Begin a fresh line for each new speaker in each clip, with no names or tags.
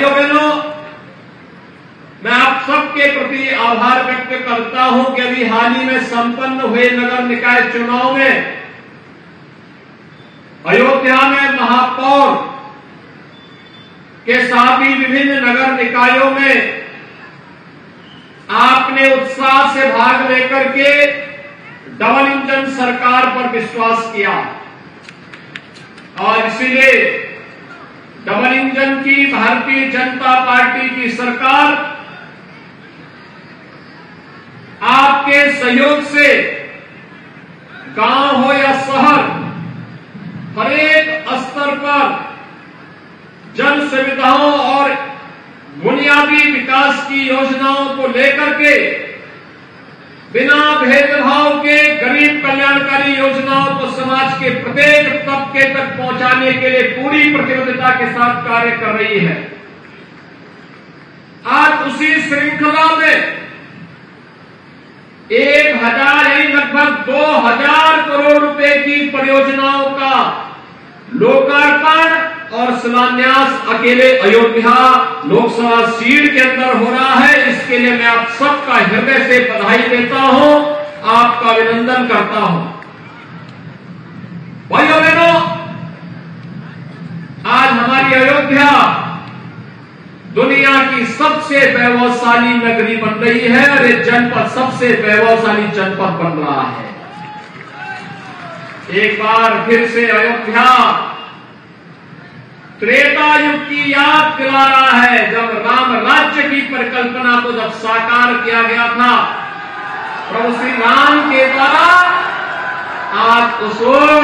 भाइयों बहनों, मैं आप सबके प्रति आभार व्यक्त करता हूं कि अभी हाल ही में संपन्न हुए नगर निकाय चुनाव में अयोध्या में महापौर के साथ ही विभिन्न नगर निकायों में आपने उत्साह से भाग लेकर के डबल इंजन सरकार पर विश्वास किया और इसीलिए डबल इंजन की भारतीय जनता पार्टी की सरकार आपके सहयोग से गांव हो या शहर, हर एक स्तर पर जन सुविधाओं और बुनियादी विकास की योजनाओं को लेकर के बिना भेदभाव के गरीब कल्याणकारी योजनाओं को समाज के प्रत्येक तबके तक पहुंचाने के लिए पूरी प्रतिबद्धता के साथ कार्य कर रही है। आज उसी श्रृंखला में 1000 यानी लगभग 2000 करोड़ रुपए की परियोजनाओं का लोकार्पण और शिलान्यास अकेले अयोध्या लोकसभा सीट के अंदर हो रहा है। इसके लिए मैं आप सबका हृदय से बधाई देता हूं, आपका अभिनंदन करता हूं। भाइयों बहनों, आज हमारी अयोध्या दुनिया की सबसे वैभवशाली नगरी बन रही है और ये जनपद सबसे वैभवशाली जनपद बन रहा है। एक बार फिर से अयोध्या त्रेता युग की याद दिला रहा है, जब राम राज्य की परिकल्पना को जब साकार किया गया था प्रभु श्री राम के द्वारा। आज उस ओर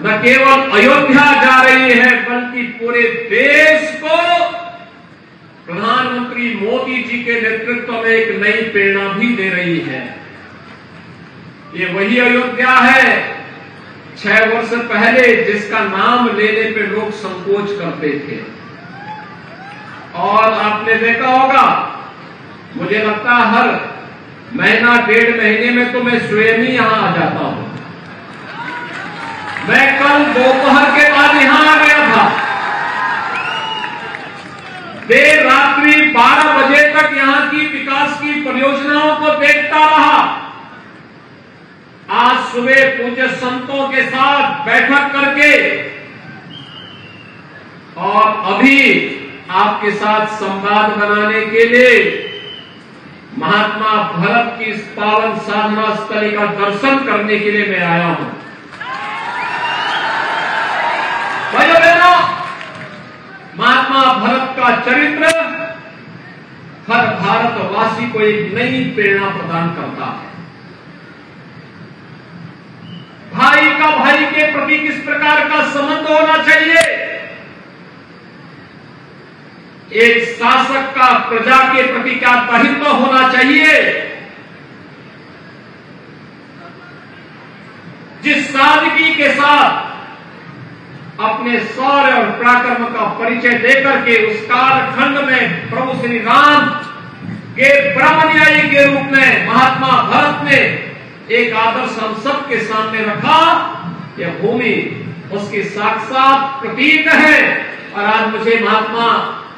न केवल अयोध्या जा रही है बल्कि पूरे देश को प्रधानमंत्री मोदी जी के नेतृत्व में एक नई प्रेरणा भी दे रही है। ये वही अयोध्या है 6 वर्ष पहले जिसका नाम लेने पे लोग संकोच करते थे। और आपने देखा होगा, मुझे लगता है हर महीना 1.5 महीने में तो मैं स्वयं ही यहां आ जाता हूं। मैं कल दोपहर के बाद यहां आ गया था, देर रात्रि 12 बजे तक यहां की विकास की परियोजनाओं को देखता रहा। आज सुबह पूज्य संतों के साथ बैठक करके और अभी आपके साथ संवाद बनाने के लिए महात्मा भरत की इस पावन साधना स्थली का दर्शन करने के लिए मैं आया हूं। भाइयों बहनों, महात्मा भरत का चरित्र हर भारतवासी को एक नई प्रेरणा प्रदान करता है। भाई का भाई के प्रति किस प्रकार का संबंध होना चाहिए, एक शासक का प्रजा के प्रति क्या दायित्व होना चाहिए, जिस सादगी के साथ अपने शौर्य और पराक्रम का परिचय देकर के उस कालखंड में प्रभु श्री राम के ब्रह्मन्यायी के रूप में महात्मा भरत ने एक आदर्श हम सबके सामने रखा। यह भूमि उसकी साक्षात प्रतीक है और आज मुझे महात्मा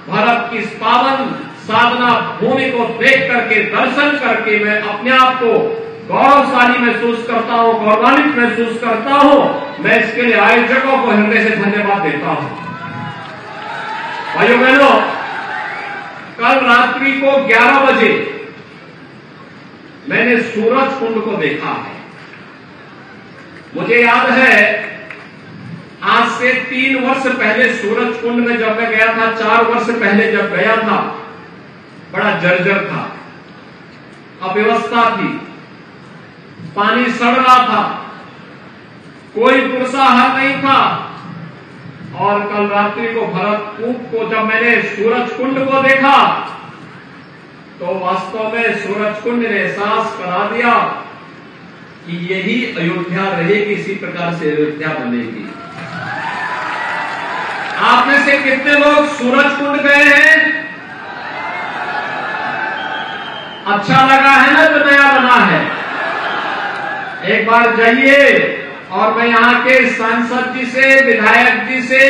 भरत की इस पावन साधना भूमि को देख करके दर्शन करके मैं अपने आप को गौरवशाली महसूस करता हूं, गौरवान्वित महसूस करता हूं। मैं इसके लिए आयोजकों को हृदय से धन्यवाद देता हूं। भाइयों बहनों, कल रात्रि को 11 बजे मैंने सूरज कुंड को देखा है। मुझे याद है आज से 3 वर्ष पहले सूरज कुंड में जब मैं गया था, 4 वर्ष पहले जब गया था, बड़ा जर्जर था, अव्यवस्था थी, पानी सड़ रहा था, कोई पुरसाहर नहीं था। और कल रात्रि को भरत कूप को जब मैंने सूरज कुंड को देखा तो वास्तव में सूरज कुंड ने एहसास करा दिया कि यही अयोध्या रहेगी, इसी प्रकार से अयोध्या बनेगी। आप में से कितने लोग सूरज कुंड गए हैं? अच्छा लगा है ना जो नया बना है? एक बार जाइए और मैं यहाँ के सांसद जी से, विधायक जी से,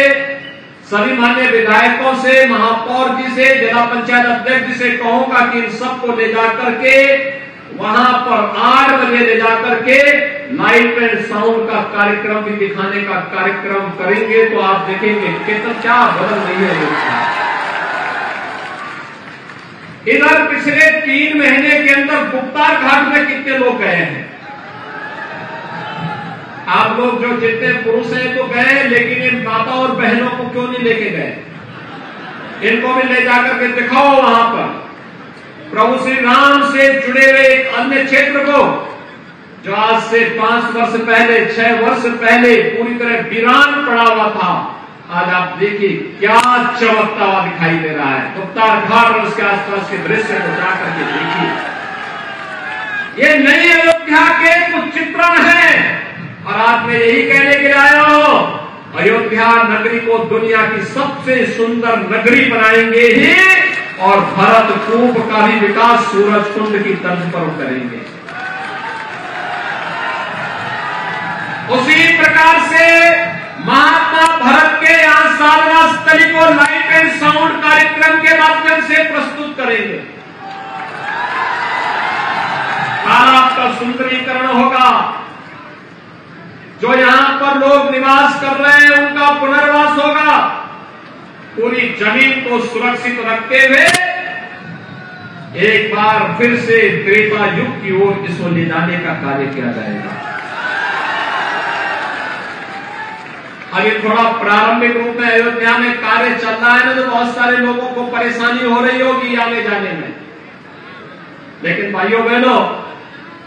सभी मान्य विधायकों से, महापौर जी से, जिला पंचायत अध्यक्ष जी से कहूंगा कि इन सबको ले जाकर के वहां पर 8 बजे ले जाकर के लाइट एंड साउंड का कार्यक्रम भी दिखाने का कार्यक्रम करेंगे, तो आप देखेंगे कितना क्या बदल रही है। इधर पिछले 3 महीने के अंदर गुप्तार घाट में कितने लोग गए हैं? आप लोग जो जितने पुरुष हैं तो गए, लेकिन इन माता और बहनों को क्यों नहीं लेके गए? इनको भी ले जाकर के दिखाओ वहां पर प्रभु श्री राम से जुड़े हुए एक अन्य क्षेत्र को, जो आज से 5 वर्ष पहले, 6 वर्ष पहले पूरी तरह वीरान पड़ा हुआ था। आज आप देखिए क्या चमकता हुआ दिखाई दे रहा है। गुप्तार घाट और उसके आसपास के दृश्य को जाकर के देखिए। ये नई अयोध्या के कुछ चित्रण है, और आज मैं यही कहने के लिए आया हूं, अयोध्या नगरी को दुनिया की सबसे सुंदर नगरी बनाएंगे ही, और भरतकूप का भी विकास सूरजकुंड की तर्ज पर करेंगे। उसी प्रकार से महात्मा भरत के यहाँ साधना स्थली को लाइट एंड साउंड कार्यक्रम के माध्यम से प्रस्तुत करेंगे। तालाब का सुंदरीकरण होगा, जो यहां पर लोग निवास कर रहे हैं उनका पुनर्वास होगा। पूरी जमीन को सुरक्षित रखते हुए एक बार फिर से त्रेता युग की ओर इसको ले जाने का कार्य किया जाएगा। अभी थोड़ा प्रारंभिक रूप में अयोध्या में कार्य चल रहा है ना, तो बहुत सारे लोगों को परेशानी हो रही होगी आने जाने में, लेकिन भाइयों बहनों,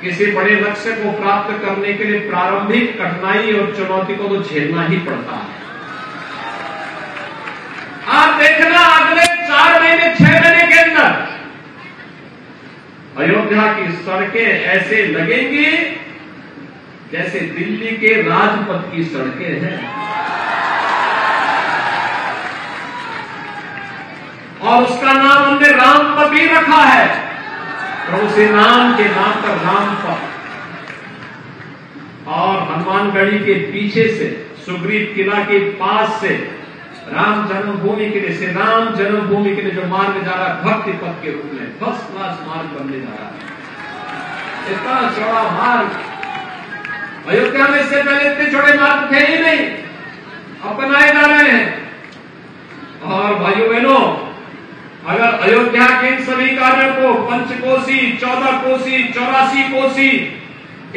किसी बड़े लक्ष्य को प्राप्त करने के लिए प्रारंभिक कठिनाई और चुनौती को तो झेलना ही पड़ता है। आप देखना अगले 4 महीने 6 महीने के अंदर अयोध्या की सड़कें ऐसे लगेंगी जैसे दिल्ली के राजपथ की सड़कें हैं, और उसका नाम हमने रामपथ भी रखा है। प्रभु श्री राम के नाम पर रामपथ। और हनुमानगढ़ी के पीछे से, सुग्रीव किला के पास से राम जन्मभूमि के लिए, श्री राम जन्मभूमि के लिए जो मार्ग जा रहा है, भक्ति पथ के रूप में फर्स्ट क्लास मार्ग बनने जा रहा है। इतना चौड़ा मार्ग अयोध्या में इससे पहले इतने छोटे मार्ग थे ही नहीं, अब बनाए जा रहे हैं। और भाइयों बहनों, अगर अयोध्या के इन सभी कार्यों को पंचकोसी, 14 कोसी, 84 कोसी,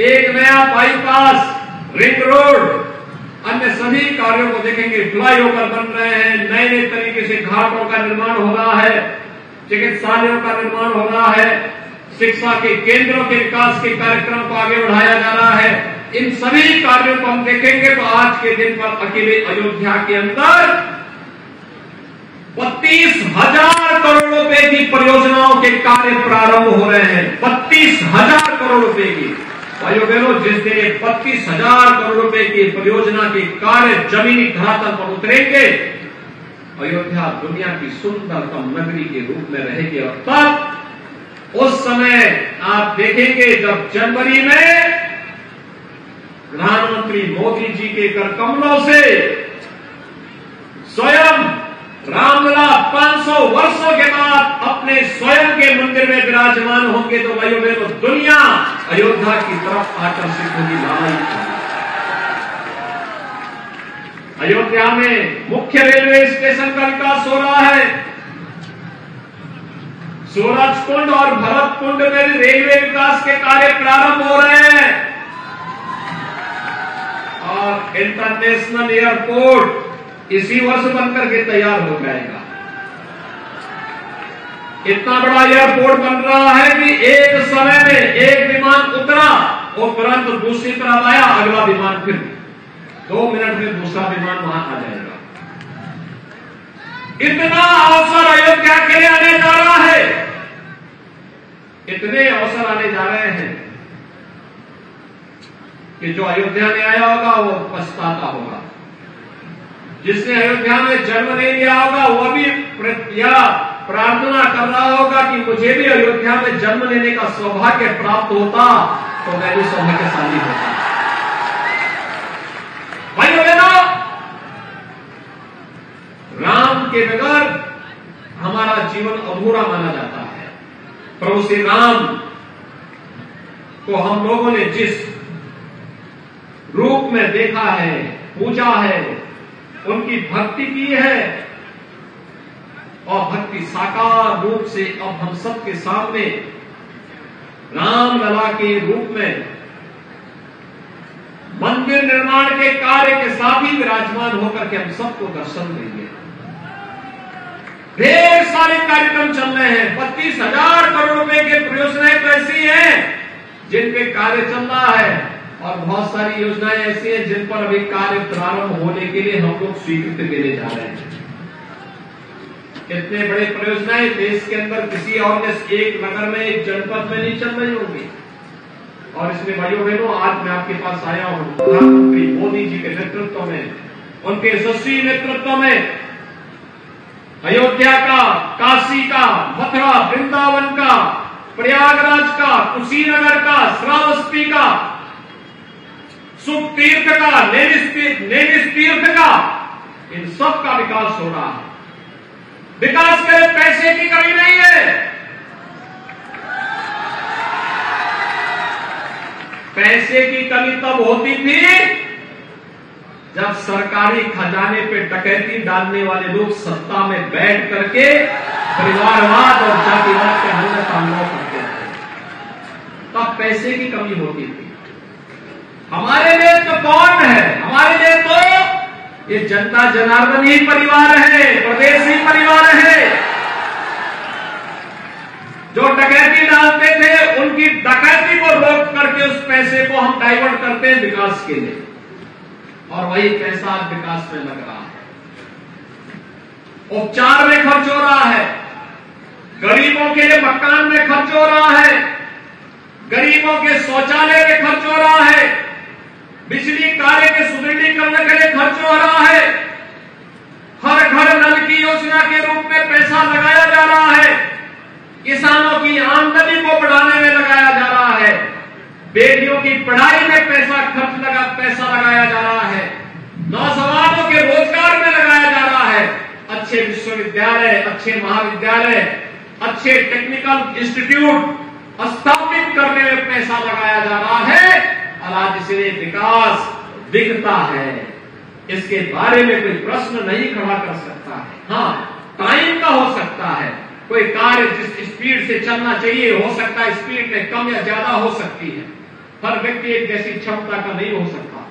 एक नया बाईपास, रिंग रोड, अन्य सभी कार्यों को देखेंगे, फ्लाईओवर बन रहे हैं, नए नए तरीके से घाटों का निर्माण हो रहा है, चिकित्सालयों का निर्माण हो रहा है, शिक्षा के केंद्रों के विकास के कार्यक्रम को आगे बढ़ाया जा रहा है। इन सभी कार्यों को हम देखेंगे तो आज के दिन पर अकेले अयोध्या के अंदर 32,000 करोड़ रुपए की परियोजनाओं के कार्य प्रारंभ हो रहे हैं। 32,000 करोड़ रुपए की। भाइयों बहनों, जिस दिन 32,000 करोड़ रुपए की परियोजना के कार्य जमीनी धरातल पर उतरेंगे, अयोध्या दुनिया की सुंदरतम नगरी के रूप में रहेगी। और तब उस समय आप देखेंगे जब जनवरी में प्रधानमंत्री मोदी जी के कर कमलों से स्वयं रामलला 500 वर्षों के बाद अपने स्वयं के मंदिर में विराजमान होंगे, तो भाइयों बहनों, दुनिया अयोध्या की तरफ आकर्षित होगी। अयोध्या में मुख्य रेलवे स्टेशन का विकास हो रहा है। सूरजकुंड और भरतकुंड में भी रेलवे विकास के कार्य प्रारंभ हो रहे हैं, और इंटरनेशनल एयरपोर्ट इसी वर्ष बनकर के तैयार हो जाएगा। इतना बड़ा एयरपोर्ट बन रहा है कि एक समय में एक विमान उतरा और तुरंत दूसरी तरफ आया, अगला विमान फिर 2 मिनट में दूसरा विमान वहां आ जाएगा। इतना अवसर अयोध्या के लिए आने जा रहा है, इतने अवसर आने जा रहे हैं कि जो अयोध्या में आया होगा वो पछताता होगा। जिसने अयोध्या में जन्म नहीं लिया होगा वह भी प्रार्थना कर रहा होगा कि muझे भी अयोध्या में जन्म लेने का सौभाग्य प्राप्त होता तो मैं भी सौभाग्यशाली होता। भाइयों बहनों, के बगैर हमारा जीवन अधूरा माना जाता है। प्रभु श्री राम को हम लोगों ने जिस रूप में देखा है, पूजा है, उनकी भक्ति की है, और भक्ति साकार रूप से अब हम सबके सामने रामलला के रूप में मंदिर निर्माण के कार्य के साथ ही विराजमान होकर के हम सबको दर्शन देंगे। ढेर सारे कार्यक्रम चल रहे हैं। 32,000 करोड़ रुपए के परियोजनाएं तो ऐसी हैं जिन पे कार्य चल रहा है, और बहुत सारी योजनाएं ऐसी हैं जिन पर अभी कार्य प्रारंभ होने के लिए हम लोग स्वीकृति देने जा रहे हैं। इतने बड़े परियोजनाएं देश के अंदर किसी और एक नगर में, एक जनपद में नहीं चल रही होंगी। और इसमें भाइयों बहनों, आज मैं आपके पास आया हूं प्रधानमंत्री मोदी जी के नेतृत्व में, उनके यशस्वी नेतृत्व में अयोध्या का, काशी का, मथुरा वृंदावन का, प्रयागराज का, कुशीनगर का, श्रावस्ती का, सुख तीर्थ का, नैमिष तीर्थ का, इन सब का विकास हो रहा है। विकास के लिए पैसे की कमी नहीं है। पैसे की कमी तब होती थी जब सरकारी खजाने पे डकैती डालने वाले लोग सत्ता में बैठ करके परिवारवाद और जातिवाद के हमले का अनुभव करते थे, तब पैसे की कमी होती थी। हमारे लिए तो कौन है? हमारे लिए तो ये जनता जनार्दन ही परिवार है, प्रदेश ही परिवार है। जो डकैती डालते थे उनकी डकैती को रोक करके उस पैसे को हम डाइवर्ट करते हैं विकास के लिए, और वही पैसा विकास में लग रहा है। उपचार में खर्च हो रहा है, गरीबों के लिए मकान में खर्च हो रहा है, गरीबों के शौचालय में खर्च हो रहा है, बिजली कार्य के सुदृढ़ीकरण के लिए खर्च हो रहा है, हर घर नल की योजना के रूप में पैसा लगाया जा रहा है, किसानों की आमदनी को बढ़ाने में लगाया जा रहा है, बेटियों की पढ़ाई में पैसा लगाया जा रहा है, नौजवानों के रोजगार में लगाया जा रहा है, अच्छे विश्वविद्यालय, अच्छे महाविद्यालय, अच्छे टेक्निकल इंस्टीट्यूट स्थापित करने में पैसा लगाया जा रहा है, और आज इसलिए विकास दिखता है। इसके बारे में कोई प्रश्न नहीं खड़ा कर सकता है। हाँ, टाइम का हो सकता है, कोई कार्य जिस स्पीड से चलना चाहिए हो सकता है स्पीड में कम या ज्यादा हो सकती है, हर व्यक्ति एक जैसी क्षमता का नहीं हो सकता।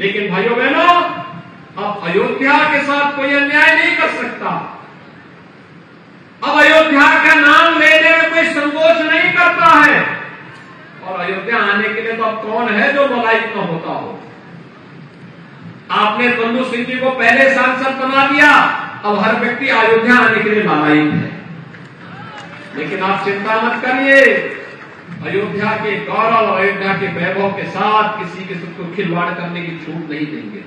लेकिन भाइयों बहनों, अब अयोध्या के साथ कोई अन्याय नहीं कर सकता। अब अयोध्या का नाम लेने में कोई संकोच नहीं करता है, और अयोध्या आने के लिए तो अब कौन है जो लालायित न होता हो। आपने बंधु सिंह जी को पहले सांसद बना दिया, अब हर व्यक्ति अयोध्या आने के लिए लालायित है। लेकिन आप चिंता मत करिए, अयोध्या के गौरव, अयोध्या के वैभव के साथ किसी किस्म को खिलवाड़ करने की छूट नहीं देंगे।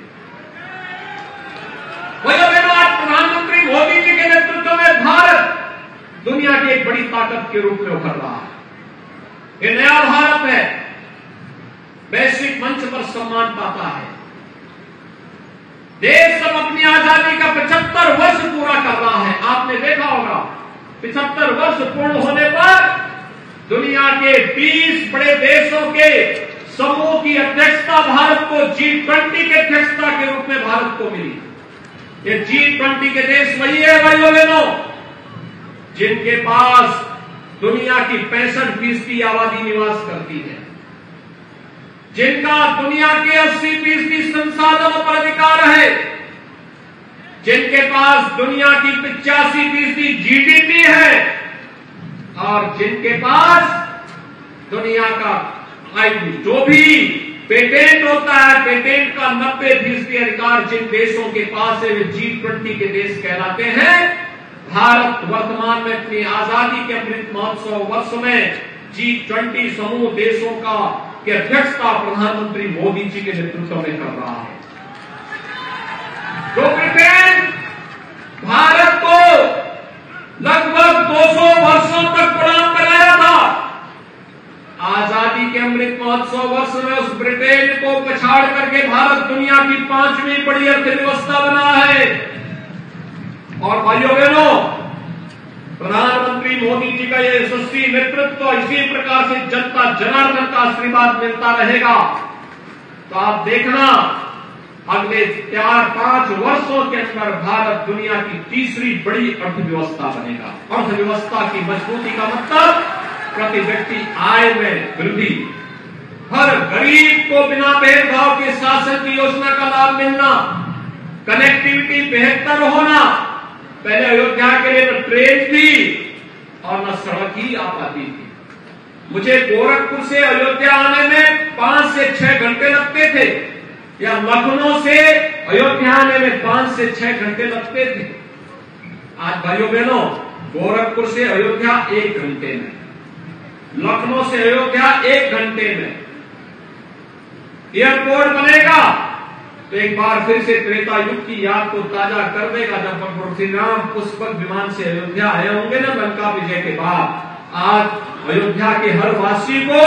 आज प्रधानमंत्री मोदी जी के नेतृत्व में भारत दुनिया की एक बड़ी ताकत के रूप में उभर रहा है। ये नया भारत है, वैश्विक मंच पर सम्मान पाता है। देश सब अपनी आजादी का 75 वर्ष पूरा कर रहा है। आपने देखा होगा 75 वर्ष पूर्ण होने पर दुनिया के 20 बड़े देशों के समूह की अध्यक्षता भारत को, G20 के अध्यक्षता के रूप में भारत को मिली। ये G20 के देश वही है भाइयों बहनों जिनके पास दुनिया की 65% आबादी निवास करती है, जिनका दुनिया के 80% संसाधनों पर अधिकार है, जिनके पास दुनिया की 85% GDP है, और जिनके पास दुनिया का जो भी पेटेंट होता है, पेटेंट का 90% अधिकार जिन देशों के पास है वे G20 के देश कहलाते हैं। भारत वर्तमान में अपनी आजादी के अमृत महोत्सव वर्ष में G20 समूह देशों का की अध्यक्षता प्रधानमंत्री मोदी जी के नेतृत्व में कर रहा है। जो ब्रिटेन भारत को लगभग 200 वर्षों तक गुलाम बनाया था, आजादी के अमृत महोत्सव वर्ष में उस ब्रिटेन को पछाड़ करके भारत दुनिया की 5वीं बड़ी अर्थव्यवस्था बना है, और भाइयों बहनों, प्रधानमंत्री मोदी जी का ये यशस्वी नेतृत्व इसी प्रकार से जनता जनार्दन का आशीर्वाद मिलता रहेगा तो आप देखना अगले 4-5 वर्षों के अंदर भारत दुनिया की तीसरी बड़ी अर्थव्यवस्था बनेगा। अर्थव्यवस्था की मजबूती का मतलब प्रति व्यक्ति आय में वृद्धि, हर गरीब को बिना भेदभाव के शासन की योजना का लाभ मिलना, कनेक्टिविटी बेहतर होना। पहले अयोध्या के लिए न ट्रेन थी और न सड़क ही आ पाती थी। मुझे गोरखपुर से अयोध्या आने में 5 से 6 घंटे लगते थे, या लखनऊ से अयोध्या आने में 5 से 6 घंटे लगते थे। आज भाइयों बहनों, गोरखपुर से अयोध्या 1 घंटे में, लखनऊ से अयोध्या 1 घंटे में। एयरपोर्ट बनेगा तो एक बार फिर से त्रेता युग की याद को ताजा कर देगा, जब भगवान श्री राम पुष्पक विमान से अयोध्या आए होंगे ना लंका विजय के बाद। आज अयोध्या के हर वासी को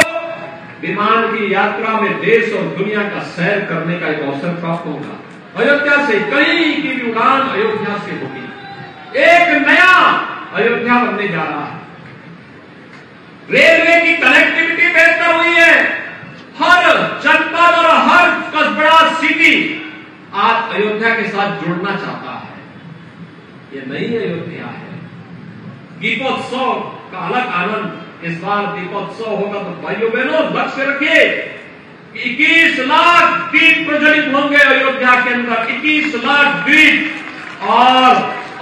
विमान की यात्रा में देश और दुनिया का सैर करने का एक अवसर प्राप्त होगा। अयोध्या से कहीं की भी उड़ान अयोध्या से होगी। एक नया अयोध्या बनने जा रहा है। रेलवे की कनेक्टिविटी बेहतर हुई है। हर जनपद और हर कस्बा सिटी आज अयोध्या के साथ जुड़ना चाहता है। ये नई अयोध्या है। दीपोत्सव का अलग आनंद। इस बार दीपोत्सव होगा तो भाइयों बहनों लक्ष्य रखिए, 21 लाख दीप प्रज्वलित होंगे अयोध्या के अंदर। 21 लाख दीप, और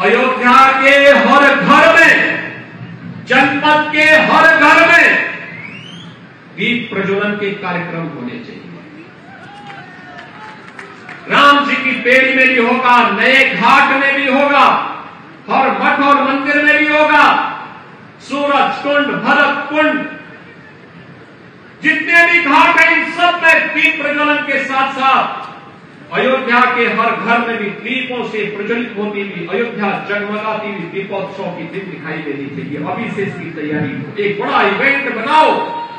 अयोध्या के हर घर में, जनपद के हर घर में दीप प्रज्वलन के कार्यक्रम होने चाहिए। राम जी की पेड़ी में भी होगा, नए घाट में भी होगा, हर मठ और मंदिर में भी होगा, सूरज कुंड, भरत कुंड, जितने भी घाट हैं इन सब में दीप प्रज्वलन के साथ साथ अयोध्या के हर घर में भी दीपों से प्रज्वलित होती हुई अयोध्या जगमगाती हुई दीपोत्सव की दिन दिखाई देनी चाहिए। अभी से इसकी तैयारी, एक बड़ा इवेंट बनाओ,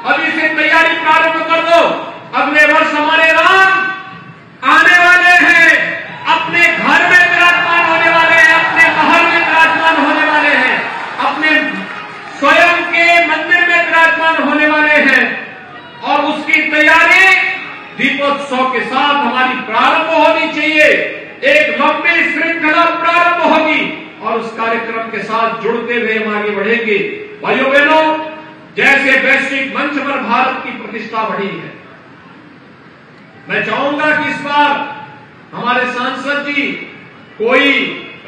अभी से तैयारी प्रारंभ कर दो। अगले वर्ष हमारे राम आने वाले हैं, अपने घर में विराजमान होने वाले हैं, अपने महल में विराजमान होने वाले हैं, अपने स्वयं के मंदिर में विराजमान होने वाले हैं, और उसकी तैयारी दीपोत्सव के साथ हमारी प्रारंभ होनी चाहिए। एक लंबी श्रृंखला प्रारंभ होगी और उस कार्यक्रम के साथ जुड़ते हुए हम आगे बढ़ेंगे। भाइयों बहनों, जैसे वैश्विक मंच पर भारत की प्रतिष्ठा बढ़ी है, मैं चाहूंगा कि इस बार हमारे सांसद जी कोई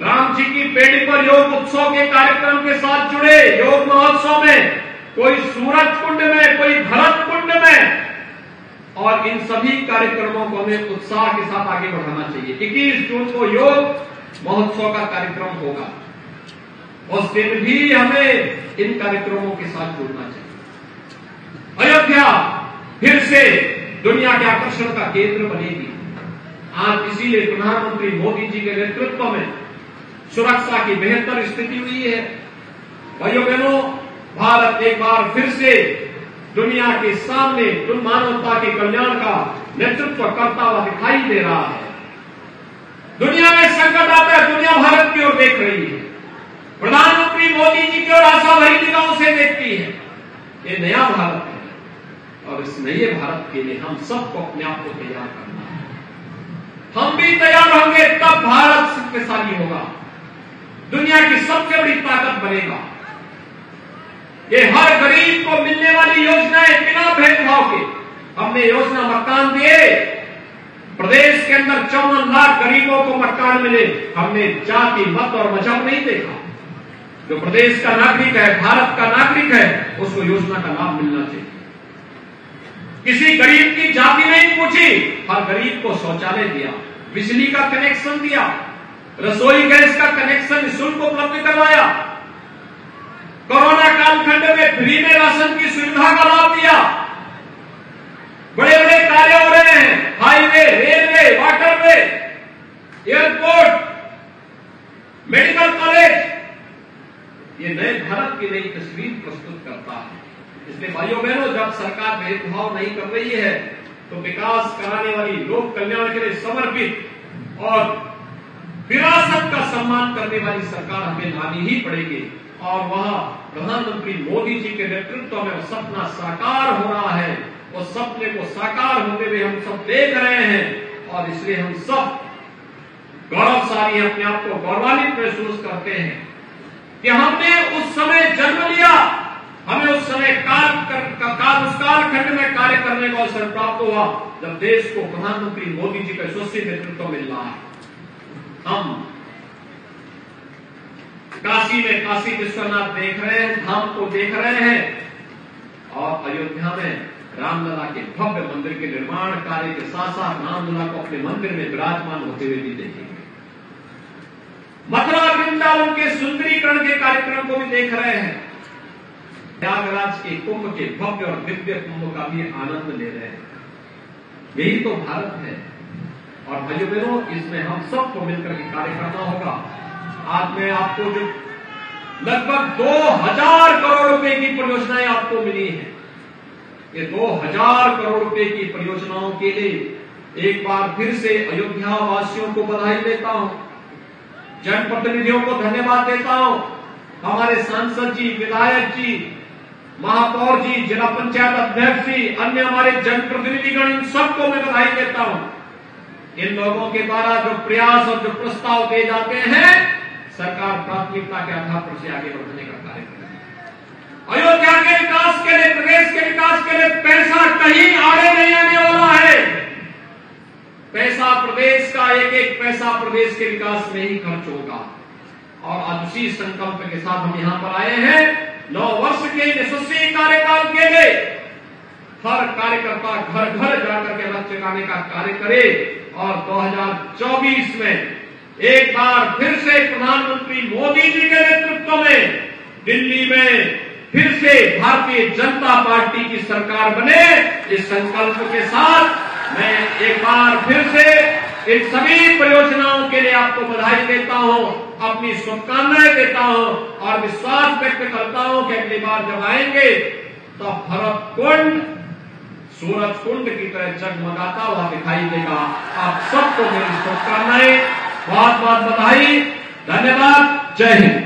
राम जी की पेड़ी पर योग उत्सव के कार्यक्रम के साथ जुड़े, योग महोत्सव में, कोई सूरज कुंड में, कोई भरत कुंड में, और इन सभी कार्यक्रमों को हमें उत्साह के साथ आगे बढ़ाना चाहिए। 21 जून को योग महोत्सव का कार्यक्रम होगा, उस दिन भी हमें इन कार्यक्रमों के साथ जुड़ना चाहिए। अयोध्या फिर से दुनिया के आकर्षण का केंद्र बनेगी। आज इसीलिए प्रधानमंत्री मोदी जी के नेतृत्व में सुरक्षा की बेहतर स्थिति हुई है। भाइयों बहनों, भारत एक बार फिर से दुनिया के सामने मानवता के कल्याण का नेतृत्व करता हुआ दिखाई दे रहा है। दुनिया में संकट आता है, दुनिया भारत की ओर देख रही है, प्रधानमंत्री मोदी जी की ओर आशा भरी निगाहों से देखती है। ये नया भारत है और इस नए भारत के लिए हम सबको अपने आप को तैयार करना है। हम भी तैयार होंगे तब भारत शक्तिशाली होगा, दुनिया की सबसे बड़ी ताकत बनेगा। ये हर गरीब को मिलने वाली योजनाएं बिना भेदभाव के, हमने योजना मकान दिए, प्रदेश के अंदर 54 लाख गरीबों को मकान मिले। हमने जाति, मत और मजहब नहीं देखा। जो प्रदेश का नागरिक है, भारत का नागरिक है, उसको योजना का लाभ मिलना चाहिए। किसी गरीब की जाति नहीं पूछी, हर गरीब को शौचालय दिया, बिजली का कनेक्शन दिया, रसोई गैस का कनेक्शन निःशुल्क उपलब्ध करवाया, कोरोना कालखंड में फ्री में राशन की सुविधा का लाभ दिया। बड़े बड़े कार्य हो रहे हैं, highway, railway, waterway, airport, medical college. ये नए भारत की नई तस्वीर प्रस्तुत करता है। इसलिए भाइयों बहनों, जब सरकार भेदभाव नहीं कर रही है तो विकास कराने वाली, लोक कल्याण के लिए समर्पित और विरासत का सम्मान करने वाली सरकार हमें लानी ही पड़ेगी। और वह प्रधानमंत्री मोदी जी के नेतृत्व में वो सपना साकार हो रहा है। उस सपने को साकार होते हुए हम सब देख रहे हैं और इसलिए हम सब गौरवशाली अपने आप को गौरवान्वित महसूस करते हैं कि हमने उस समय जन्म लिया, हमें उस समय उस कालखंड में कार्य करने का अवसर प्राप्त हुआ जब देश को प्रधानमंत्री मोदी जी का यशस्वी नेतृत्व मिल रहा है। हम काशी में काशी विश्वनाथ देख रहे हैं, धाम को देख रहे हैं और अयोध्या में रामलला के भव्य मंदिर के निर्माण कार्य के साथ साथ रामलला को अपने मंदिर में विराजमान होते हुए भी देखेंगे। मथुरा वृंदावन के सुंदरीकरण के कार्यक्रम को भी देख रहे हैं। प्रयागराज के कुंभ के भव्य और दिव्य कुंभ का भी आनंद ले रहे हैं। यही तो भारत है। और भाइयों बहनों, इसमें हम सबको मिलकर के कार्य करना होगा। आज मैं आपको जो लगभग 2000 करोड़ रुपए की परियोजनाएं आपको मिली हैं, ये 2000 करोड़ रुपए की परियोजनाओं के लिए एक बार फिर से अयोध्या वासियों को बधाई देता हूं, जनप्रतिनिधियों को धन्यवाद देता हूं, हमारे सांसद जी, विधायक जी, महापौर जी, जिला पंचायत अध्यक्ष जी, अन्य हमारे जनप्रतिनिधिगण, इन सबको मैं बधाई देता हूं। इन लोगों के द्वारा जो प्रयास और जो प्रस्ताव दिए जाते हैं, सरकार प्राथमिकता के आधार पर से आगे बढ़ने का कार्य कर रही है। अयोध्या के विकास के लिए, प्रदेश के विकास के लिए पैसा कहीं आड़े नहीं आने वाला है। पैसा प्रदेश का, एक एक पैसा प्रदेश के विकास में ही खर्च होगा। और आज उसी संकल्प के साथ हम यहां पर आए हैं। 9 वर्ष के यशस्वी कार्यकाल के लिए हर कार्यकर्ता घर घर जाकर के रथ जगाने का कार्य करे और 2024 में एक बार फिर से प्रधानमंत्री मोदी जी के नेतृत्व में दिल्ली में फिर से भारतीय जनता पार्टी की सरकार बने। इस संकल्प के साथ मैं एक बार फिर से इन सभी परियोजनाओं के लिए आपको बधाई देता हूं, अपनी शुभकामनाएं देता हूं और विश्वास व्यक्त करता हूं कि अगली बार जब आएंगे तो भरत कुंड सूरज कुंड की तरह जगमगाता हुआ दिखाई देगा। आप सबको मेरी शुभकामनाएं, बहुत बहुत बधाई, धन्यवाद, जय हिंद।